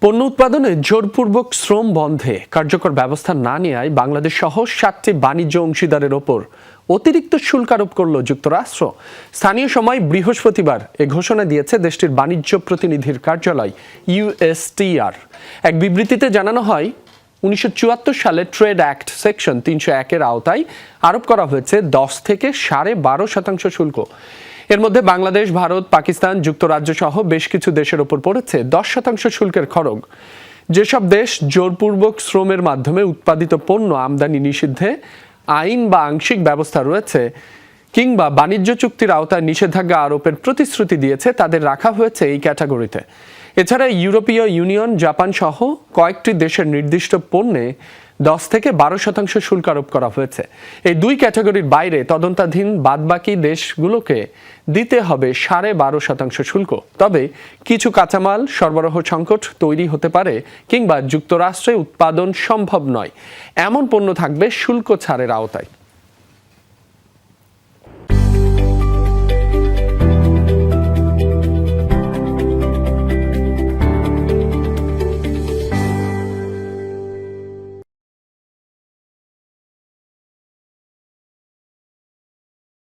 পণ্য উৎপাদনে জোরপূর্বক শ্রম বন্ধে কার্যকর ব্যবস্থা না নেওয়ায় বাংলাদেশ সহ 7টি বাণিজ্য অংশীদারের ওপর অতিরিক্ত শুল্ক আরোপ করল যুক্তরাষ্ট্র। স্থানীয় সময় বৃহস্পতিবার এ ঘোষণা দিয়েছে দেশটির বাণিজ্য প্রতিনিধির কার্যালয় ইউএসটিআর। এক বিবৃতিতে জানানো হয়, 1974 সালে ট্রেড অ্যাক্ট সেকশন 301-এর আওতায় আরোপ করা হয়েছে 10 থেকে 12.5% শুল্ক। এর মধ্যে বাংলাদেশ, ভারত, পাকিস্তান, যুক্তরাজ্য সহ বেশ কিছু দেশের ওপর পড়েছে 10% শুল্কের খড়গ। যেসব দেশ জোরপূর্বক শ্রমের মাধ্যমে উৎপাদিত পণ্য আমদানি নিষিদ্ধে আইন বা আংশিক ব্যবস্থা রয়েছে কিংবা বাণিজ্য চুক্তির আওতায় নিষেধাজ্ঞা আরোপের প্রতিশ্রুতি দিয়েছে, তাদের রাখা হয়েছে এই ক্যাটাগরিতে। এছাড়া ইউরোপীয় ইউনিয়ন, জাপান সহ কয়েকটি দেশের নির্দিষ্ট পণ্যে 10 থেকে 12% শুল্ক আরোপ করা হয়েছে। এই দুই ক্যাটাগরির বাইরে তদন্তাধীন বাদবাকি দেশগুলোকে দিতে হবে 12.5% শুল্ক। তবে কিছু কাঁচামাল সরবরাহ সংকট তৈরি হতে পারে কিংবা যুক্তরাষ্ট্রে উৎপাদন সম্ভব নয়, এমন পণ্য থাকবে শুল্ক ছাড়ের আওতায়।